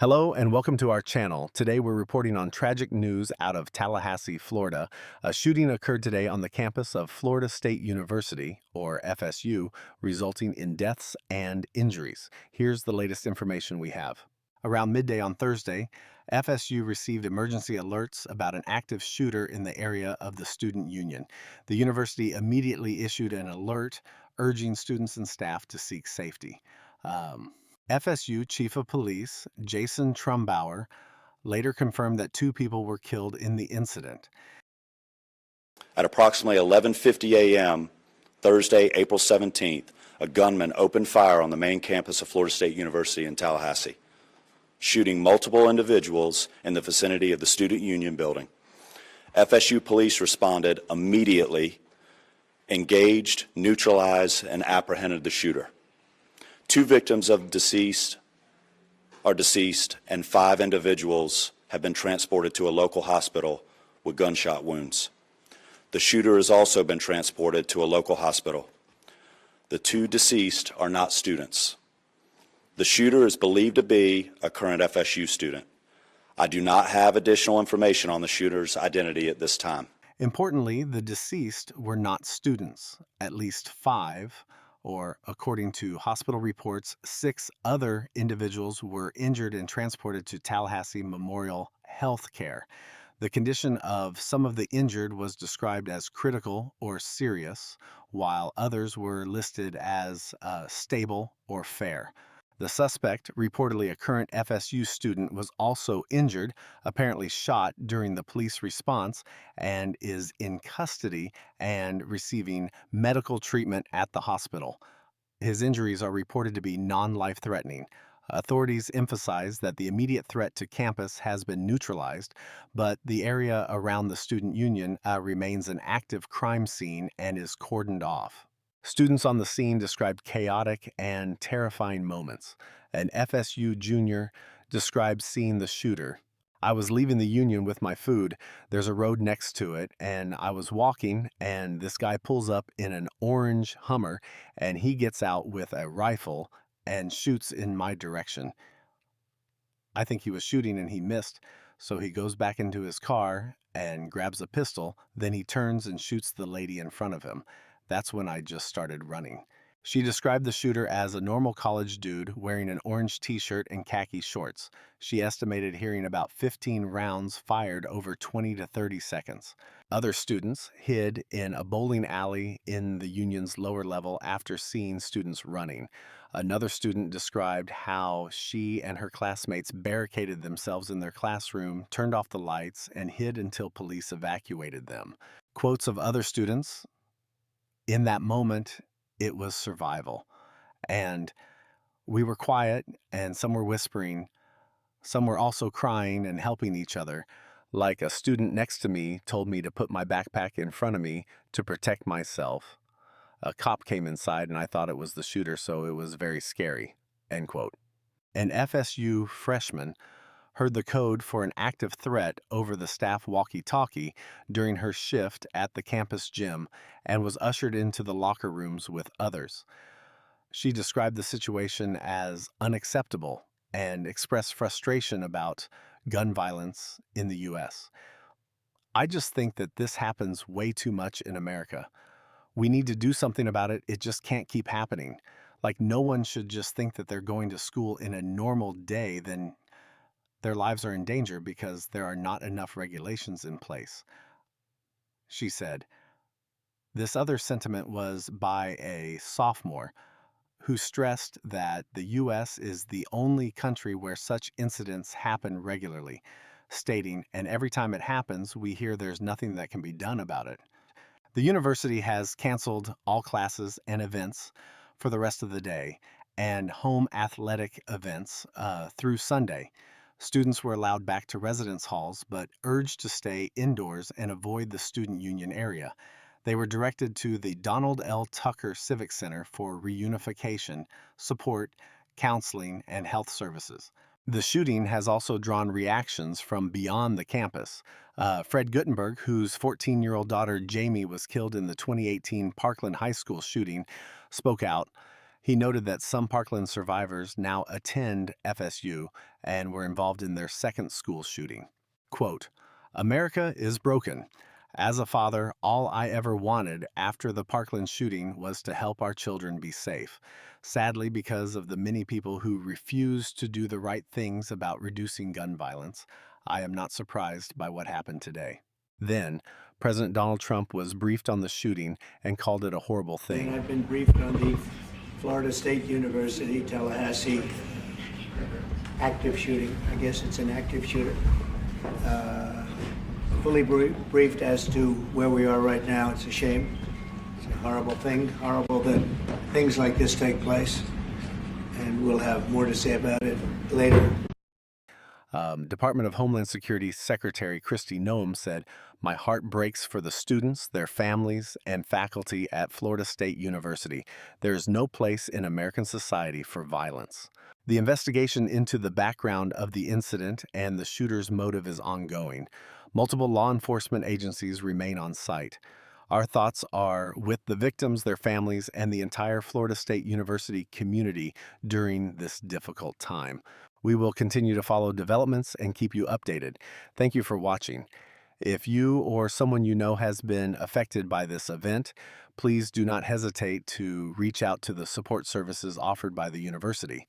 Hello and welcome to our channel. Today we're reporting on tragic news out of Tallahassee, Florida. A shooting occurred today on the campus of Florida State University, or FSU, resulting in deaths and injuries. Here's the latest information we have. Around midday on Thursday, FSU received emergency alerts about an active shooter in the area of the student union. The university immediately issued an alert urging students and staff to seek safety. Um, FSU Chief of Police Jason Trumbauer later confirmed that two people were killed in the incident. At approximately 11:50 a.m. Thursday, April 17th, a gunman opened fire on the main campus of Florida State University in Tallahassee, shooting multiple individuals in the vicinity of the Student Union building. FSU police responded immediately, engaged, neutralized, and apprehended the shooter. Two victims are deceased, and 5 individuals have been transported to a local hospital with gunshot wounds. The shooter has also been transported to a local hospital. The 2 deceased are not students. The shooter is believed to be a current FSU student. I do not have additional information on the shooter's identity at this time. Importantly, the deceased were not students. At least 5, or according to hospital reports, 6 other individuals were injured and transported to Tallahassee Memorial Health Care. The condition of some of the injured was described as critical or serious, while others were listed as stable or fair. The suspect, reportedly a current FSU student, was also injured, apparently shot during the police response, and is in custody and receiving medical treatment at the hospital. His injuries are reported to be non-life-threatening. Authorities emphasize that the immediate threat to campus has been neutralized, but the area around the student union remains an active crime scene and is cordoned off. Students on the scene described chaotic and terrifying moments. An FSU junior described seeing the shooter. "I was leaving the union with my food. There's a road next to it, and I was walking, and this guy pulls up in an orange Hummer, and he gets out with a rifle and shoots in my direction. I think he was shooting and he missed, so he goes back into his car and grabs a pistol. Then he turns and shoots the lady in front of him. That's when I just started running." She described the shooter as a normal college dude wearing an orange t-shirt and khaki shorts. She estimated hearing about 15 rounds fired over 20 to 30 seconds. Other students hid in a bowling alley in the union's lower level after seeing students running. Another student described how she and her classmates barricaded themselves in their classroom, turned off the lights, and hid until police evacuated them. Quotes of other students: "In that moment, it was survival. And we were quiet, and some were whispering. Some were also crying and helping each other. Like a student next to me told me to put my backpack in front of me to protect myself. A cop came inside, and I thought it was the shooter, so it was very scary." End quote. An FSU freshman heard the code for an active threat over the staff walkie-talkie during her shift at the campus gym and was ushered into the locker rooms with others. She described the situation as unacceptable and expressed frustration about gun violence in the U.S. "I just think that this happens way too much in America. We need to do something about it. It just can't keep happening. Like, no one should just think that they're going to school in a normal day, then their lives are in danger because there are not enough regulations in place," she said. This other sentiment was by a sophomore who stressed that the U.S. is the only country where such incidents happen regularly, stating, "And every time it happens, we hear there's nothing that can be done about it." The university has canceled all classes and events for the rest of the day and home athletic events through Sunday. Students were allowed back to residence halls but urged to stay indoors and avoid the student union area. They were directed to the Donald L. Tucker Civic Center for reunification, support, counseling, and health services. The shooting has also drawn reactions from beyond the campus. Fred Guttenberg, whose 14-year-old daughter Jamie was killed in the 2018 Parkland High School shooting, spoke out. He noted that some Parkland survivors now attend FSU and were involved in their second school shooting. Quote, America is broken. As a father, all I ever wanted after the Parkland shooting was to help our children be safe. Sadly, because of the many people who refuse to do the right things about reducing gun violence, I am not surprised by what happened today. Then, President Donald Trump was briefed on the shooting and called it a horrible And thing. I've been briefed on the Florida State University, Tallahassee active shooting. I guess it's an active shooter. Fully briefed as to where we are right now. It's a shame. It's a horrible thing. Horrible that things like this take place. And we'll have more to say about it later. Department of Homeland Security Secretary Kristi Noem said, My heart breaks for the students, their families, and faculty at Florida State University. There is no place in American society for violence. The investigation into the background of the incident and the shooter's motive is ongoing. Multiple law enforcement agencies remain on site. Our thoughts are with the victims, their families, and the entire Florida State University community during this difficult time. We will continue to follow developments and keep you updated. Thank you for watching. If you or someone you know has been affected by this event, please do not hesitate to reach out to the support services offered by the university.